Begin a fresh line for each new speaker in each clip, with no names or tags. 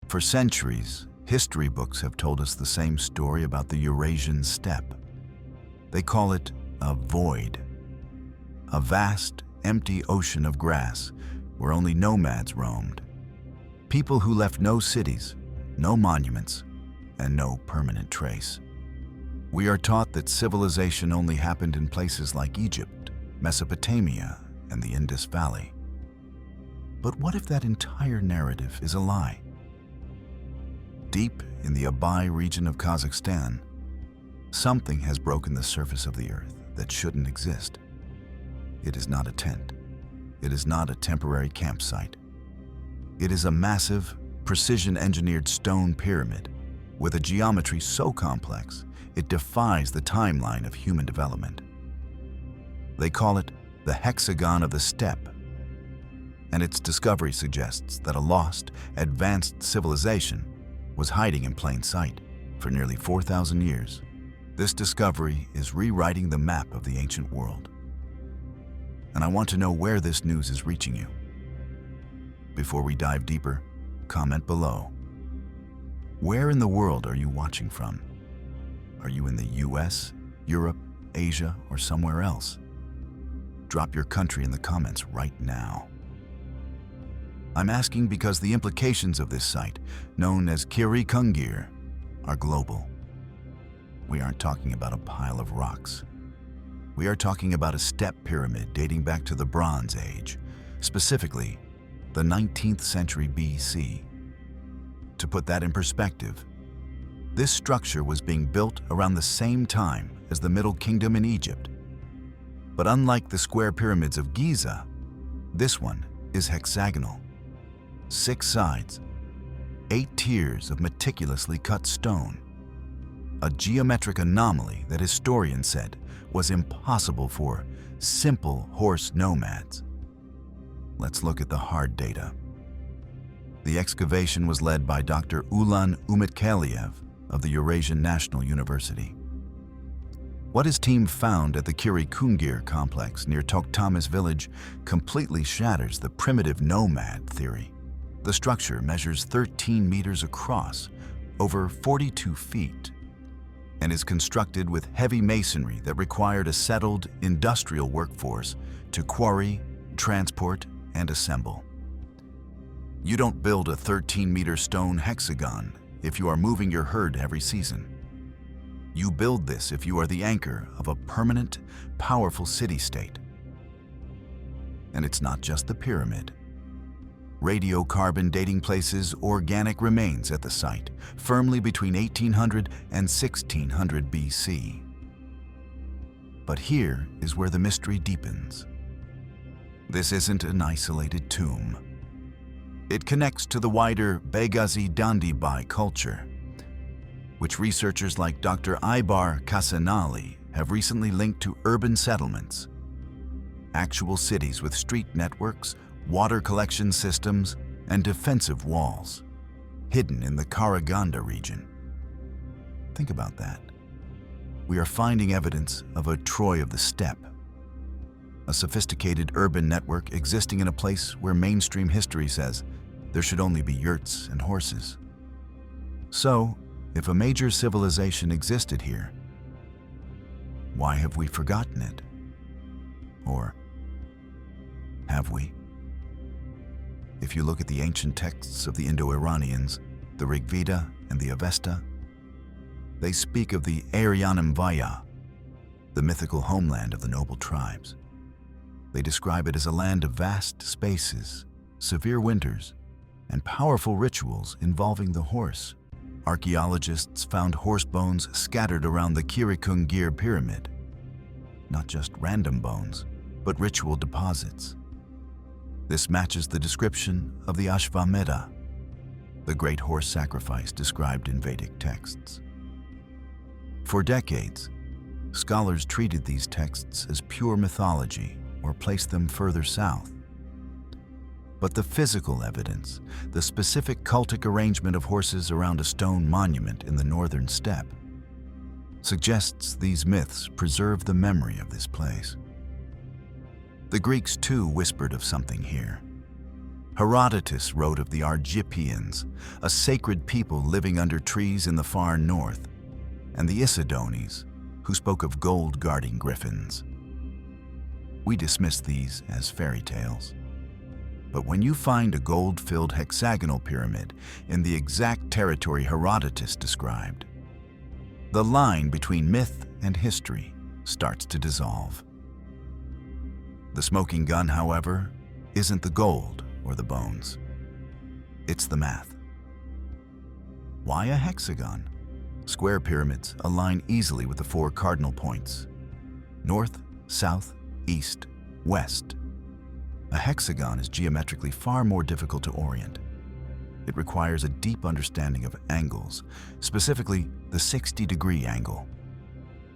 For centuries, history books have told us the same story about the Eurasian Steppe. They call it a void, a vast, empty ocean of grass where only nomads roamed. People who left no cities, no monuments, and no permanent trace. We are taught that civilization only happened in places like Egypt, Mesopotamia, and the Indus Valley. But what if that entire narrative is a lie? Deep in the Abai region of Kazakhstan, something has broken the surface of the earth that shouldn't exist. It is not a tent. It is not a temporary campsite. It is a massive, precision-engineered stone pyramid with a geometry so complex it defies the timeline of human development. They call it the Hexagon of the Steppe, and its discovery suggests that a lost, advanced civilization was hiding in plain sight for nearly 4,000 years. This discovery is rewriting the map of the ancient world. And I want to know where this news is reaching you. Before we dive deeper, comment below. Where in the world are you watching from? Are you in the US, Europe, Asia, or somewhere else? Drop your country in the comments right now. I'm asking because the implications of this site, known as Kyrykungir, are global. We aren't talking about a pile of rocks. We are talking about a steppe pyramid dating back to the Bronze Age, specifically the 19th century BC. To put that in perspective, this structure was being built around the same time as the Middle Kingdom in Egypt. But unlike the square pyramids of Giza, this one is hexagonal. 6 sides, 8 tiers of meticulously cut stone. A geometric anomaly that historians said was impossible for simple horse nomads. Let's look at the hard data. The excavation was led by Dr. Ulan Umitkaliev of the Eurasian National University. What his team found at the Kyrykungir complex near Toktamis village completely shatters the primitive nomad theory. The structure measures 13 meters across, over 42 feet, and is constructed with heavy masonry that required a settled industrial workforce to quarry, transport, and assemble. You don't build a 13-meter stone hexagon if you are moving your herd every season. You build this if you are the anchor of a permanent, powerful city-state. And it's not just the pyramid. Radiocarbon dating places organic remains at the site, firmly between 1800 and 1600 BC. But here is where the mystery deepens. This isn't an isolated tomb. It connects to the wider Begazi Dandibai culture, which researchers like Dr. Ibar Kasanali have recently linked to urban settlements, actual cities with street networks, water collection systems, and defensive walls, hidden in the Karaganda region. Think about that. We are finding evidence of a Troy of the steppe, a sophisticated urban network existing in a place where mainstream history says there should only be yurts and horses. So, if a major civilization existed here, why have we forgotten it? Or have we? If you look at the ancient texts of the Indo-Iranians, the Rig Veda and the Avesta, they speak of the Aryanam Vaya, the mythical homeland of the noble tribes. They describe it as a land of vast spaces, severe winters, and powerful rituals involving the horse. Archaeologists found horse bones scattered around the Kyrykungir pyramid. Not just random bones, but ritual deposits. This matches the description of the Ashvamedha, the great horse sacrifice described in Vedic texts. For decades, scholars treated these texts as pure mythology or placed them further south. But the physical evidence, the specific cultic arrangement of horses around a stone monument in the northern steppe, suggests these myths preserve the memory of this place. The Greeks too whispered of something here. Herodotus wrote of the Argipians, a sacred people living under trees in the far north, and the Isidones, who spoke of gold guarding griffins. We dismiss these as fairy tales. But when you find a gold-filled hexagonal pyramid in the exact territory Herodotus described, the line between myth and history starts to dissolve. The smoking gun, however, isn't the gold or the bones. It's the math. Why a hexagon? Square pyramids align easily with the four cardinal points: north, south, east, west. A hexagon is geometrically far more difficult to orient. It requires a deep understanding of angles, specifically the 60-degree angle,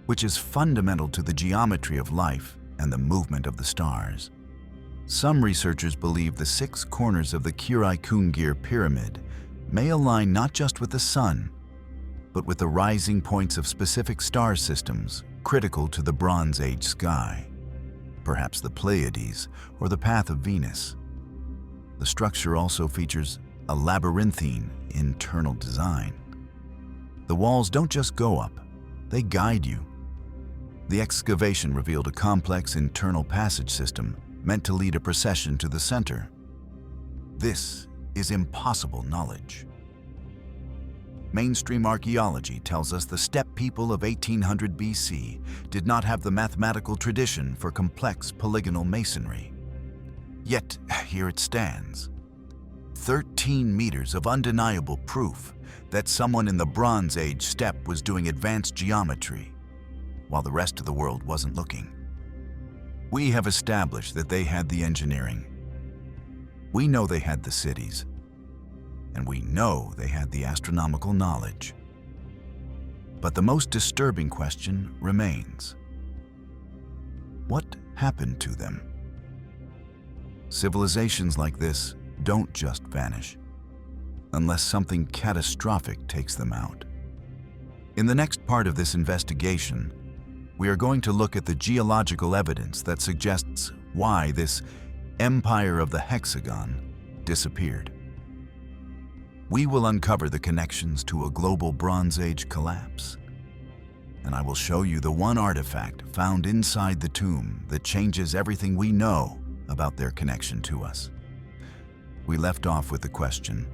which is fundamental to the geometry of life and the movement of the stars. Some researchers believe the 6 corners of the Kyrykungir pyramid may align not just with the sun, but with the rising points of specific star systems critical to the Bronze Age sky, perhaps the Pleiades or the path of Venus. The structure also features a labyrinthine internal design. The walls don't just go up, they guide you. The excavation revealed a complex internal passage system meant to lead a procession to the center. This is impossible knowledge. Mainstream archaeology tells us the steppe people of 1800 BC did not have the mathematical tradition for complex polygonal masonry. Yet, here it stands. 13 meters of undeniable proof that someone in the Bronze Age steppe was doing advanced geometry, while the rest of the world wasn't looking. We have established that they had the engineering. We know they had the cities. And we know they had the astronomical knowledge. But the most disturbing question remains. What happened to them? Civilizations like this don't just vanish, unless something catastrophic takes them out. In the next part of this investigation, we are going to look at the geological evidence that suggests why this empire of the hexagon disappeared. We will uncover the connections to a global Bronze Age collapse, and I will show you the one artifact found inside the tomb that changes everything we know about their connection to us. We left off with the question,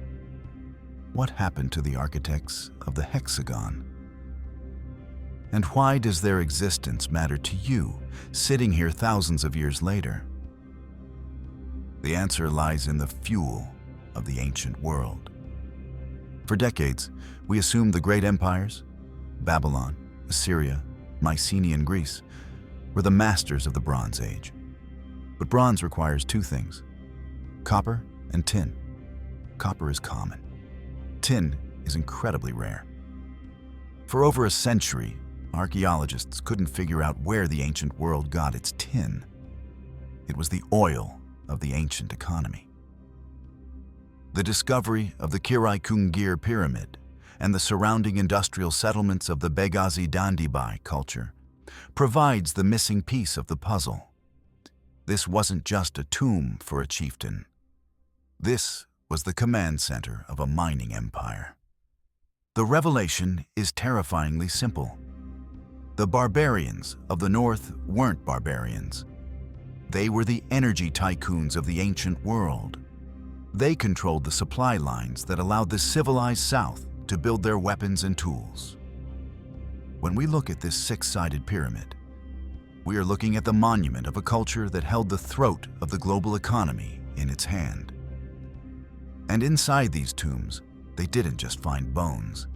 what happened to the architects of the hexagon? And why does their existence matter to you, sitting here thousands of years later? The answer lies in the fuel of the ancient world. For decades, we assumed the great empires, Babylon, Assyria, Mycenaean Greece, were the masters of the Bronze Age. But bronze requires two things: copper and tin. Copper is common. Tin is incredibly rare. For over a century, archaeologists couldn't figure out where the ancient world got its tin. It was the oil of the ancient economy. The discovery of the Kyrykungir pyramid and the surrounding industrial settlements of the Begazi-Dandibai culture provides the missing piece of the puzzle. This wasn't just a tomb for a chieftain. This was the command center of a mining empire. The revelation is terrifyingly simple. The barbarians of the north weren't barbarians. They were the energy tycoons of the ancient world. They controlled the supply lines that allowed the civilized south to build their weapons and tools. When we look at this six-sided pyramid, we are looking at the monument of a culture that held the throat of the global economy in its hand. And inside these tombs, they didn't just find bones.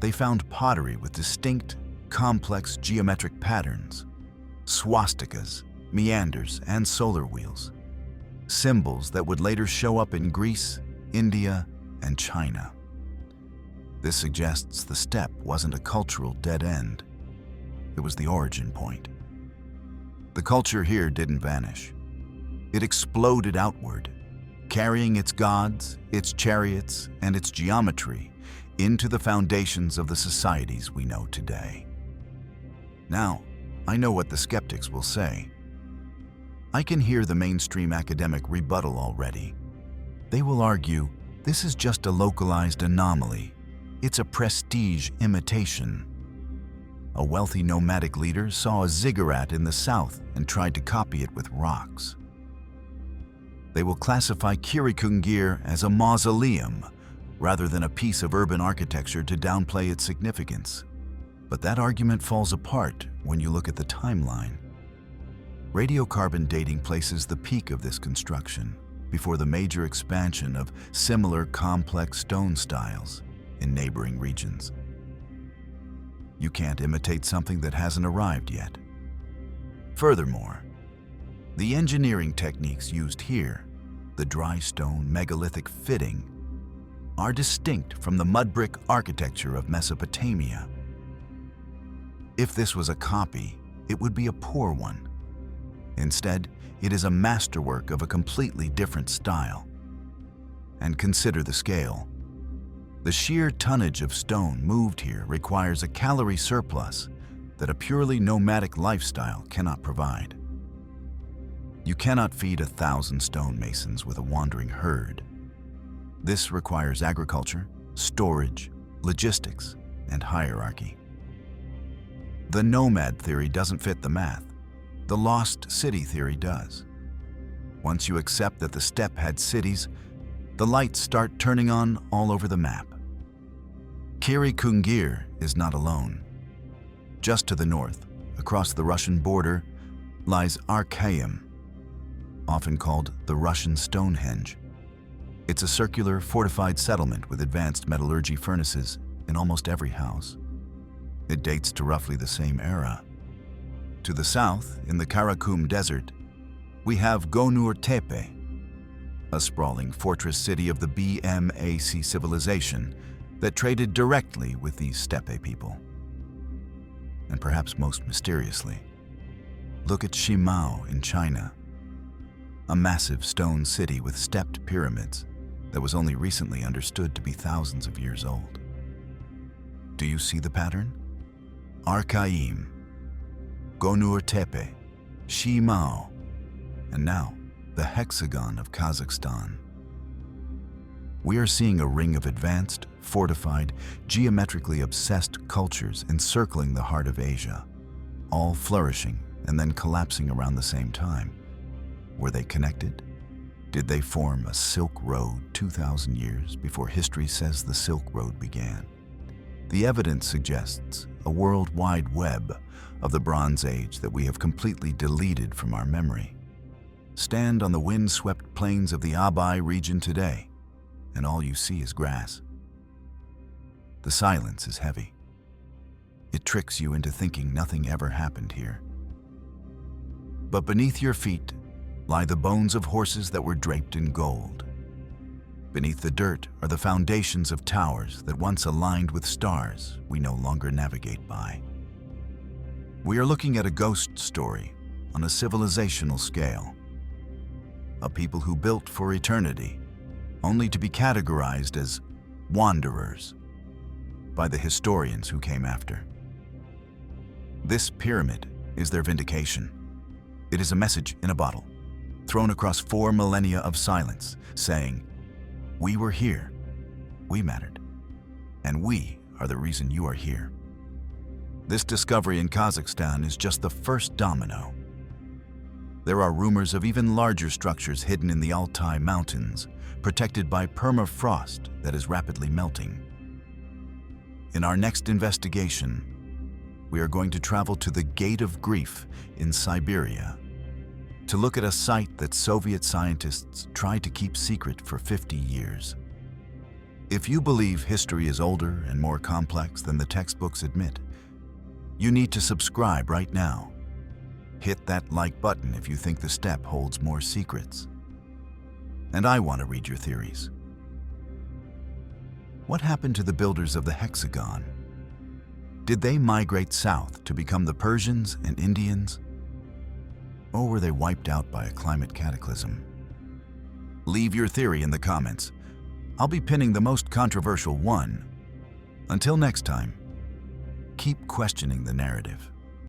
They found pottery with distinct, complex geometric patterns, swastikas, meanders, and solar wheels, symbols that would later show up in Greece, India, and China. This suggests the steppe wasn't a cultural dead end. It was the origin point. The culture here didn't vanish. It exploded outward, carrying its gods, its chariots, and its geometry into the foundations of the societies we know today. Now, I know what the skeptics will say. I can hear the mainstream academic rebuttal already. They will argue this is just a localized anomaly. It's a prestige imitation. A wealthy nomadic leader saw a ziggurat in the south and tried to copy it with rocks. They will classify Kyrykungir as a mausoleum rather than a piece of urban architecture to downplay its significance. But that argument falls apart when you look at the timeline. Radiocarbon dating places the peak of this construction before the major expansion of similar complex stone styles in neighboring regions. You can't imitate something that hasn't arrived yet. Furthermore, the engineering techniques used here, the dry stone megalithic fitting, are distinct from the mud brick architecture of Mesopotamia. If this was a copy, it would be a poor one. Instead, it is a masterwork of a completely different style. And consider the scale. The sheer tonnage of stone moved here requires a calorie surplus that a purely nomadic lifestyle cannot provide. You cannot feed 1,000 stonemasons with a wandering herd. This requires agriculture, storage, logistics, and hierarchy. The nomad theory doesn't fit the math. The lost city theory does. Once you accept that the steppe had cities, the lights start turning on all over the map. Kyrykungir is not alone. Just to the north, across the Russian border, lies Archaeum, often called the Russian Stonehenge. It's a circular, fortified settlement with advanced metallurgy furnaces in almost every house. It dates to roughly the same era. To the south, in the Kyrykungir Desert, we have Gonur Tepe, a sprawling fortress city of the BMAC civilization that traded directly with these steppe people. And perhaps most mysteriously, look at Shimao in China, a massive stone city with stepped pyramids that was only recently understood to be thousands of years old. Do you see the pattern? Archaeum, Gonur Tepe, Shimao, and now the Hexagon of Kazakhstan. We are seeing a ring of advanced, fortified, geometrically obsessed cultures encircling the heart of Asia, all flourishing and then collapsing around the same time. Were they connected? Did they form a Silk Road 2,000 years before history says the Silk Road began? The evidence suggests a worldwide web of the Bronze Age that we have completely deleted from our memory. Stand on the wind-swept plains of the Abai region today, and all you see is grass. The silence is heavy. It tricks you into thinking nothing ever happened here. But beneath your feet lie the bones of horses that were draped in gold. Beneath the dirt are the foundations of towers that once aligned with stars we no longer navigate by. We are looking at a ghost story on a civilizational scale. A people who built for eternity, only to be categorized as wanderers by the historians who came after. This pyramid is their vindication. It is a message in a bottle, thrown across 4 millennia of silence, saying, "We were here, we mattered, and we are the reason you are here." This discovery in Kazakhstan is just the first domino. There are rumors of even larger structures hidden in the Altai Mountains, protected by permafrost that is rapidly melting. In our next investigation, we are going to travel to the Gate of Grief in Siberia to look at a site that Soviet scientists tried to keep secret for 50 years. If you believe history is older and more complex than the textbooks admit, you need to subscribe right now. Hit that like button if you think the steppe holds more secrets. And I want to read your theories. What happened to the builders of the Hexagon? Did they migrate south to become the Persians and Indians? Or were they wiped out by a climate cataclysm? Leave your theory in the comments. I'll be pinning the most controversial one. Until next time, keep questioning the narrative.